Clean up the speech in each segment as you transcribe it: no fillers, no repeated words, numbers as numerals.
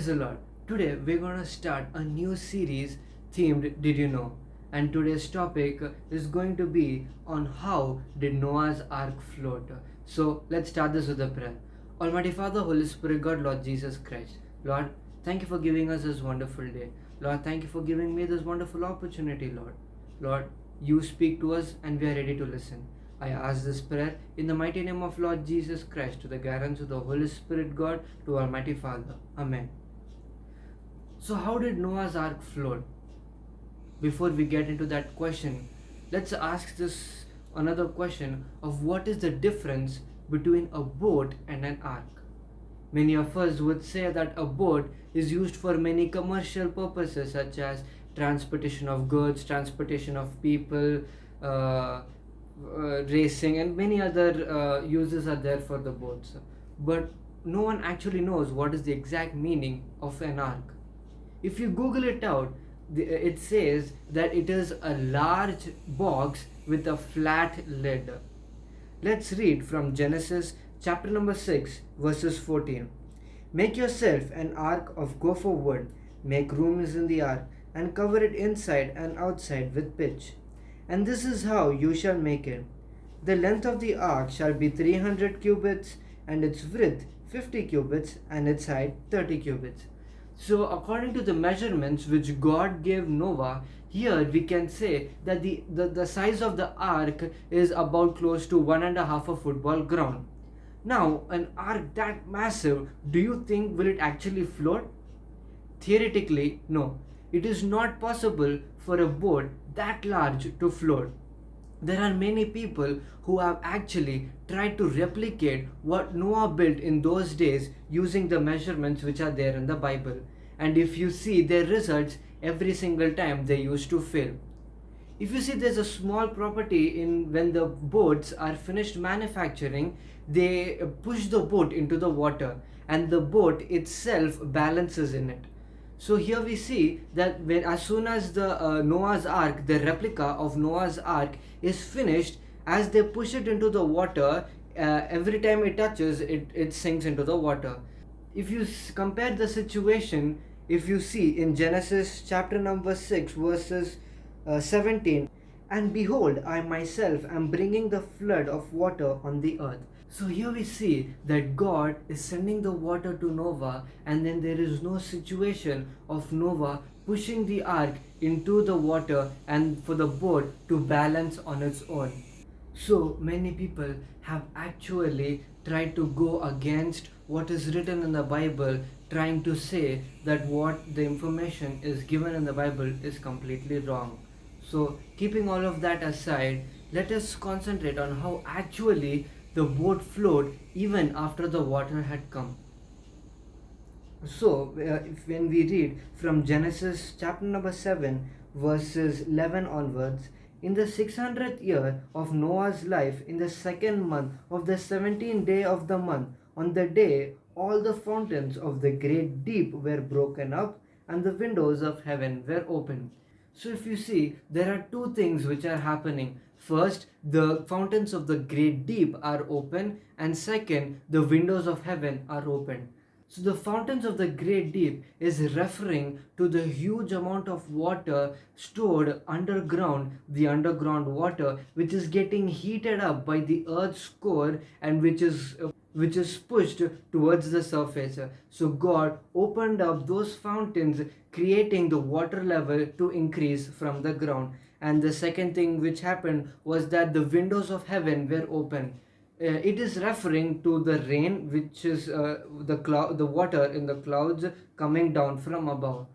Praise the Lord. Today we're gonna start a new series themed Did You Know? And today's topic is going to be on how did Noah's Ark float. So let's start this with a prayer. Almighty Father, Holy Spirit, God, Lord Jesus Christ. Lord, thank you for giving us this wonderful day. Lord, thank you for giving me this wonderful opportunity, Lord. Lord, you speak to us and we are ready to listen. I ask this prayer in the mighty name of Lord Jesus Christ, to the guidance of the Holy Spirit God, to Almighty Father. Amen. So, how did Noah's Ark float? Before we get into that question, let's ask this another question of what is the difference between a boat and an ark. Many of us would say that a boat is used for many commercial purposes such as transportation of goods, transportation of people, racing, and many other uses are there for the boats. But no one actually knows what is the exact meaning of an ark. If you Google it out, it says that it is a large box with a flat lid. Let's read from Genesis chapter number 6, verses 14. Make yourself an ark of gopher wood, make rooms in the ark, and cover it inside and outside with pitch. And this is how you shall make it. The length of the ark shall be 300 cubits, and its width 50 cubits, and its height 30 cubits. So, according to the measurements which God gave Noah, here we can say that the size of the ark is about close to 1.5 a football ground. Now, an ark that massive, do you think will it actually float? Theoretically, no. It is not possible for a boat that large to float. There are many people who have actually tried to replicate what Noah built in those days using the measurements which are there in the Bible. And if you see their results, every single time they used to fail. If you see there's a small property in when the boats are finished manufacturing, they push the boat into the water and the boat itself balances in it. So here we see that when as soon as the Noah's Ark, the replica of Noah's Ark is finished, as they push it into the water, every time it touches, it sinks into the water. If you compare the situation, if you see in Genesis chapter number 6 verses 17, and behold, I myself am bringing the flood of water on the earth. So here we see that God is sending the water to Noah, and then there is no situation of Noah pushing the ark into the water and for the boat to balance on its own. So many people have actually tried to go against what is written in the Bible, trying to say that what the information is given in the Bible is completely wrong. So, keeping all of that aside, let us concentrate on how actually the boat flowed even after the water had come. So, when we read from Genesis chapter number 7, verses 11 onwards, in the 600th year of Noah's life, in the second month of the 17th day of the month, on the day all the fountains of the great deep were broken up, and the windows of heaven were opened. So, if you see, there are two things which are happening. First, the fountains of the great deep are open, and second, the windows of heaven are opened. So, the fountains of the great deep is referring to the huge amount of water stored underground, the underground water which is getting heated up by the earth's core and which is pushed towards the surface. So God opened up those fountains, creating the water level to increase from the ground. And the second thing which happened was that the windows of heaven were open. It is referring to the rain, which is the water in the clouds coming down from above.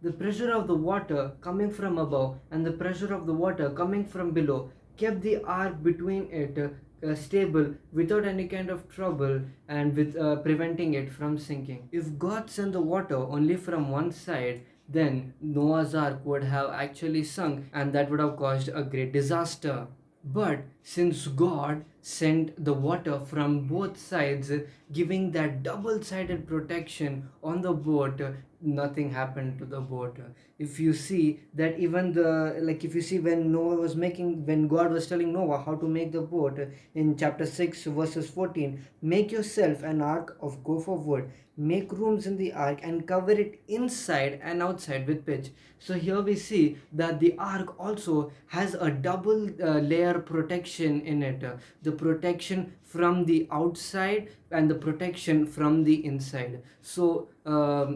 The pressure of the water coming from above and the pressure of the water coming from below kept the ark between it stable without any kind of trouble and with preventing it from sinking. If God sent the water only from one side, then Noah's ark would have actually sunk and that would have caused a great disaster. But since God sent the water from both sides, giving that double sided protection on the boat, nothing happened to the boat. If you see that even the like if you see when Noah was making when God was telling Noah how to make the boat, in chapter 6 verses 14, make yourself an ark of gopher wood, make rooms in the ark and cover it inside and outside with pitch. So here we see that the ark also has a double layer protection in it, the protection from the outside and the protection from the inside. So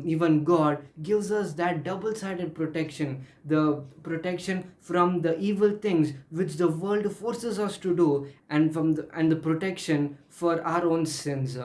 even God gives us that double-sided protection, the protection from the evil things which the world forces us to do, and the protection for our own sins.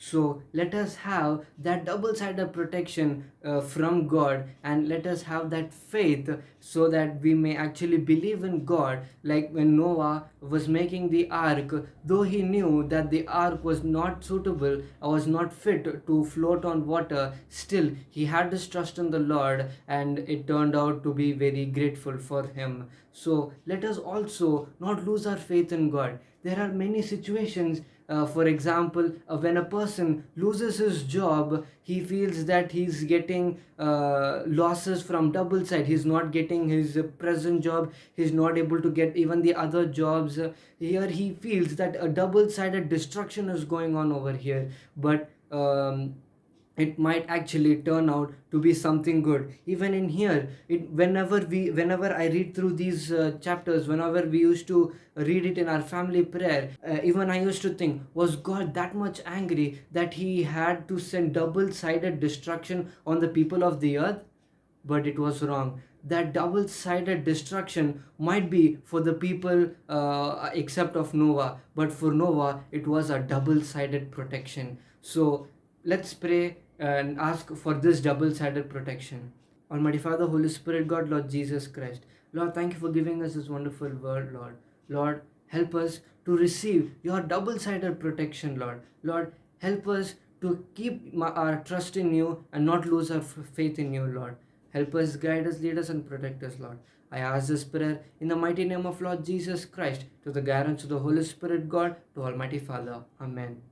So let us have that double sided protection from God, and let us have that faith so that we may actually believe in God. Like when Noah was making the ark, though he knew that the ark was not suitable or was not fit to float on water, still he had this trust in the Lord, and it turned out to be very grateful for him. So let us also not lose our faith in God. There are many situations, for example, when a person loses his job, he feels that he's getting losses from double side. He's not getting his present job, he's not able to get even the other jobs. Here he feels that a double sided destruction is going on over here. But it might actually turn out to be something good. Even in here, whenever I read through these chapters, whenever we used to read it in our family prayer, even I used to think, was God that much angry that he had to send double sided destruction on the people of the earth? But it was wrong. That double sided destruction might be for the people except of Noah, but for Noah it was a double sided protection. So let's pray and ask for this double sided protection. Almighty Father, Holy Spirit, God, Lord Jesus Christ, Lord, thank you for giving us this wonderful word, Lord. Lord, help us to receive your double sided protection, Lord. Lord, help us to keep our trust in you and not lose our faith in you, Lord. Help us, guide us, lead us, and protect us, Lord. I ask this prayer in the mighty name of Lord Jesus Christ, to the guidance of the Holy Spirit, God, to Almighty Father. Amen.